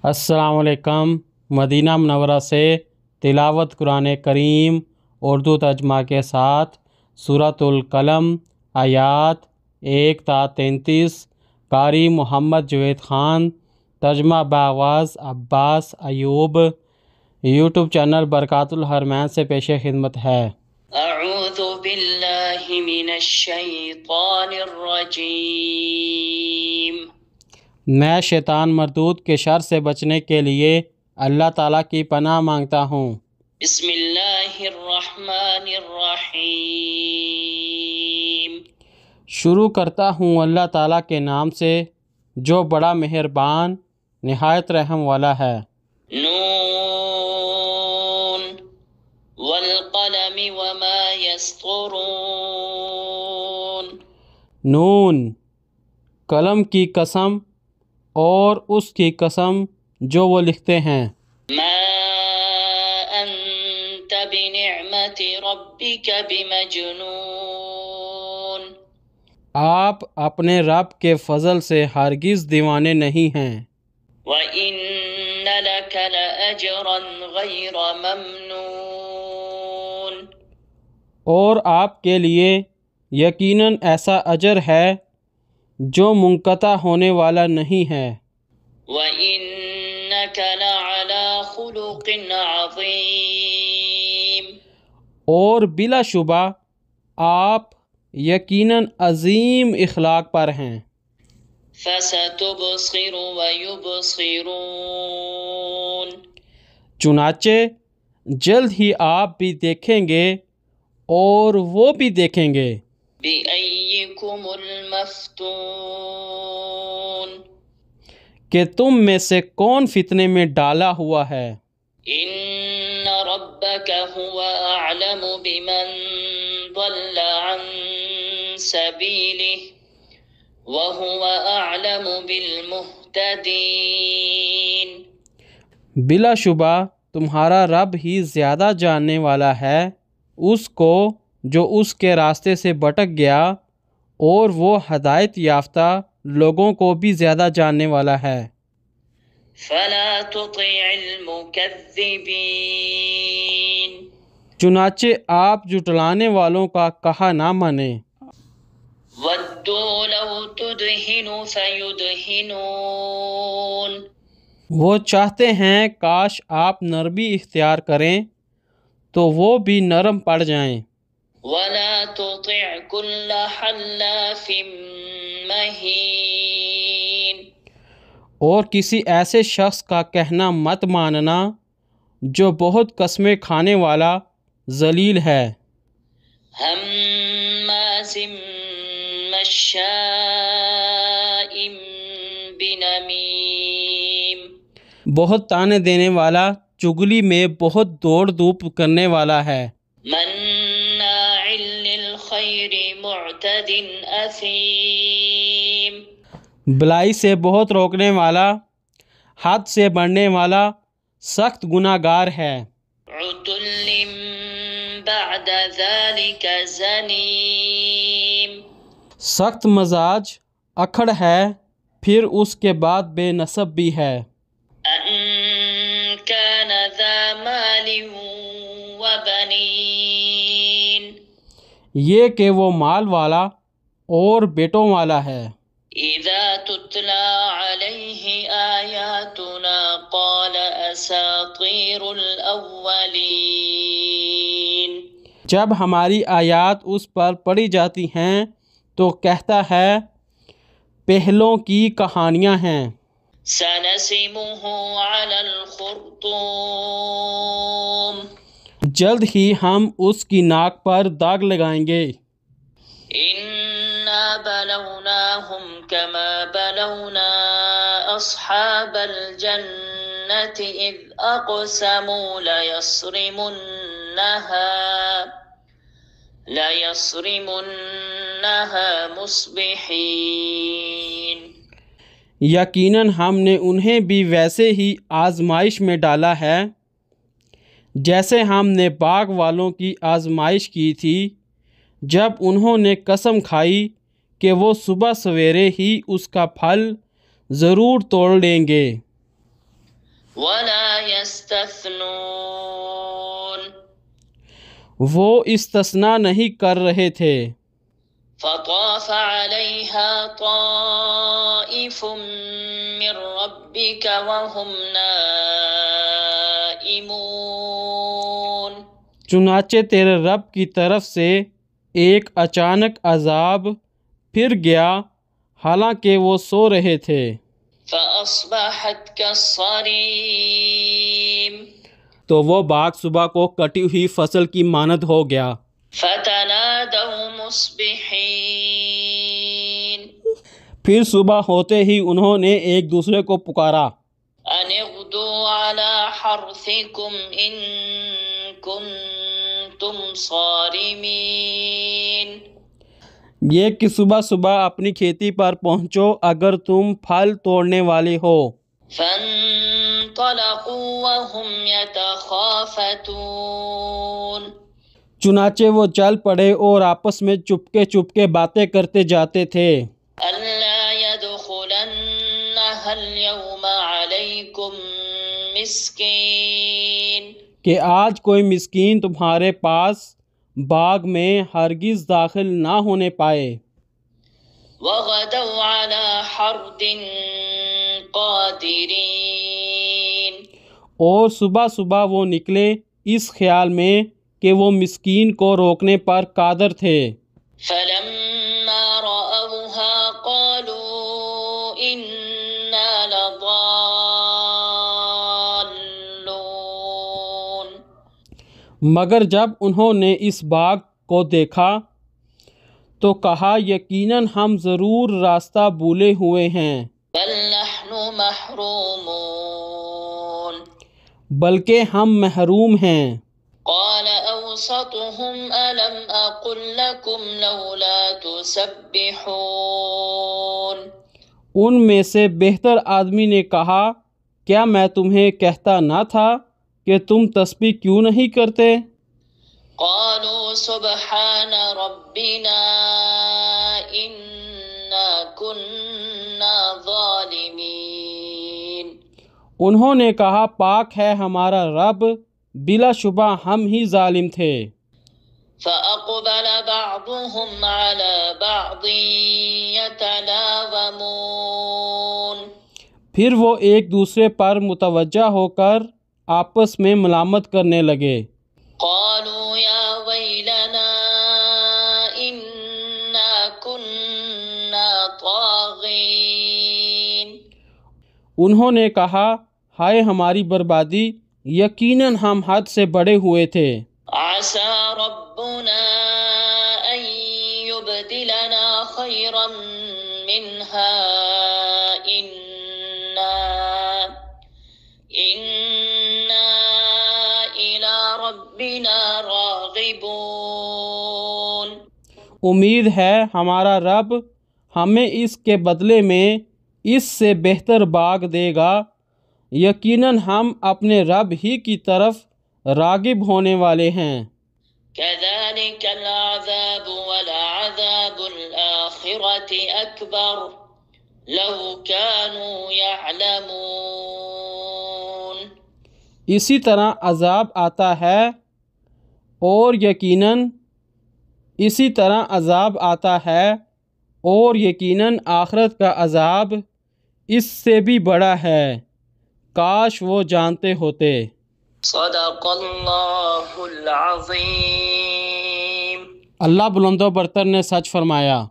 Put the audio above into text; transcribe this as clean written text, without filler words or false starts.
السلام علیکم۔ مدینہ منورہ سے تلاوت قرآن کریم اردو ترجمہ کے ساتھ سورۃ القلم آیات 1 تا 33۔ قاری محمد جوید خان، ترجمہ بآواز عباس ایوب۔ یوٹیوب چینل برکات الحرمین سے پیش خدمت ہے۔ اعوذ باللہ من الشیطان الرجیم۔ میں شیطان مردود کے شر سے بچنے کے لیے اللہ تعالیٰ کی پناہ مانگتا ہوں۔ بسم اللہ الرحمن الرحیم۔ شروع کرتا ہوں اللہ تعالیٰ کے نام سے جو بڑا مہربان نہایت رحم والا ہے۔ نون والقلم وما یسطرون۔ نون، قلم کی قسم اور اس کی قسم جو وہ لکھتے ہیں۔ ما انت بنعمت ربک بمجنون۔ آپ اپنے رب کے فضل سے ہرگز دیوانے نہیں ہیں۔ وَإِنَّ لَكَ لَأَجْرًا غَيْرَ مَمْنُونٍ۔ اور آپ کے لیے یقیناً ایسا اجر ہے جو منقطع ہونے والا نہیں ہے۔ وَإِنَّكَ لَعَلَى خُلُقٍ عَظِيمٍ۔ اور بلا شبہ آپ یقیناً عظیم اخلاق پر ہیں۔ فَسَتُبْصِرُ وَيُبْصِرُونَ۔ چنانچہ جلد ہی آپ بھی دیکھیں گے اور وہ بھی دیکھیں گے۔ بِأَيِّكُمُ الْمَفْتُونُ۔ کہ تم میں سے کون فتنے میں ڈالا ہوا ہے۔ إِنَّ رَبَّكَ هُوَ أَعْلَمُ بِمَنْ ضَلَّ عَنْ سَبِيلِهِ وَهُوَ أَعْلَمُ بِالْمُهْتَدِينَ۔ بلا شبہ تمہارا رب ہی زیادہ جاننے والا ہے اس کو جو اس کے راستے سے بھٹک گیا، اور وہ ہدایت یافتہ لوگوں کو بھی زیادہ جاننے والا ہے۔ فَلَا تُطِعِ الْمُكَذِّبِينَ۔ چنانچہ آپ جھٹلانے والوں کا کہا نہ مانیں۔ وَدُّوا لَوْ تُدْهِنُ فَيُدْهِنُونَ۔ وہ چاہتے ہیں کاش آپ نرمی اختیار کریں تو وہ بھی نرم پڑ جائیں۔ وَلَا تُطِعْ كُلَّ حَلَّافٍ مَّهِينٍ۔ اور کسی ایسے شخص کا کہنا مت ماننا جو بہت قسمیں کھانے والا ذلیل ہے۔ ہمازٍ مشاء بنمیم۔ بہت تانے دینے والا، چگلی میں بہت دوڑ دھوپ کرنے والا ہے۔ مناع للخیر معتد اثیم۔ بلائی سے بہت روکنے والا، حد سے بڑھنے والا، سخت گناہ گار ہے۔ عتل بعد ذلك زنیم۔ سخت مزاج، اکڑ ہے، پھر اس کے بعد بے نسب بھی ہے۔ ان كان ذا مال وبنین۔ یہ کہ وہ مال والا اور بیٹوں والا ہے۔ اذا تتلى عليه آیاتنا قال اساطیر الاولین۔ جب ہماری آیات اس پر پڑھی جاتی ہیں تو کہتا ہے پہلوں کی کہانیاں ہیں۔ سنسمه على الخرطوم۔ جلد ہی ہم اس کی ناک پر داغ لگائیں گے۔ انا بلوناهم كما بلونا اصحاب الجنة اذ اقسموا ليصرمنها مصبحين۔ یقیناً ہم نے انہیں بھی ویسے ہی آزمائش میں ڈالا ہے جیسے ہم نے باغ والوں کی آزمائش کی تھی جب انہوں نے قسم کھائی کہ وہ صبح سویرے ہی اس کا پھل ضرور توڑ لیں گے۔ ولا يستثنون وہ استثناء نہیں کر رہے تھے۔ فطاف عليها طائف من ربك وهم نائمون چنانچہ تیرے رب کی طرف سے ایک اچانک عذاب پھر گیا حالانکہ وہ سو رہے تھے۔ فأصبحت كالصريم تو وہ باغ صبح کو کٹی ہوئی فصل کی مانند ہو گیا۔ فتنادوا مصبحين پھر صبح ہوتے ہی انہوں نے ایک دوسرے کو پکارا، أن اغدوا على حرثكم إن كنتم صارمين یہ کہ صبح صبح اپنی کھیتی پر پہنچو اگر تم پھل توڑنے والے ہو۔ فانطلقوا وهم يتخافتون چنانچہ وہ چل پڑے اور آپس میں چپکے چپکے باتیں کرتے جاتے تھے۔ ألا يدخلنها اليوم عليكم مسكين کہ آج کوئی مسکین تمہارے پاس باغ میں ہرگز داخل نہ ہونے پائے۔ وغدوا على حرد قادرين اور صبح صبح وہ نکلے اس خیال میں کہ وہ مسکین کو روکنے پر قادر تھے۔ فلما رأوها قالوا إنا لضالون مگر جب انہوں نے اس باغ کو دیکھا تو کہا یقیناً ہم ضرور راستہ بھولے ہوئے ہیں، بل نحن محرومون بلکہ ہم محروم ہیں۔ قال أوسطهم ألم أقل لكم لولا تسبحون ان میں سے بہتر آدمی نے کہا کیا میں تمہیں کہتا نہ تھا کہ تم تسبیح کیوں نہیں کرتے؟ قالوا سبحان ربنا إنا كنا ظالمين انہوں نے کہا پاک ہے ہمارا رب، بلا شبہ ہم ہی ظالم تھے۔ فأقبل بعضهم على بعض يتلاومون پھر وہ ایک دوسرے پر متوجہ ہو کر آپس میں ملامت کرنے لگے۔ قالوا يا ويلنا إنا كنا طاغين انہوں نے کہا ہائے ہماری بربادی، یقیناً ہم حد سے بڑے ہوئے تھے۔ عسى ربنا أن يبدلنا خيرا منها إنا إلى ربنا راغبون امید ہے ہمارا رب ہمیں اس کے بدلے میں اس سے بہتر باغ دے گا، یقیناً ہم اپنے رب ہی کی طرف راغب ہونے والے ہیں۔ كذلك العذاب ولعذاب الآخرة أكبر لو كانوا يعلمون اسی طرح عذاب آتا ہے اور یقیناً آخرت کا عذاب اس سے بھی بڑا ہے، کاش وہ جانتے ہوتے۔ صدق اللہ العظیم۔ اللہ بلند و برتر نے سچ فرمایا۔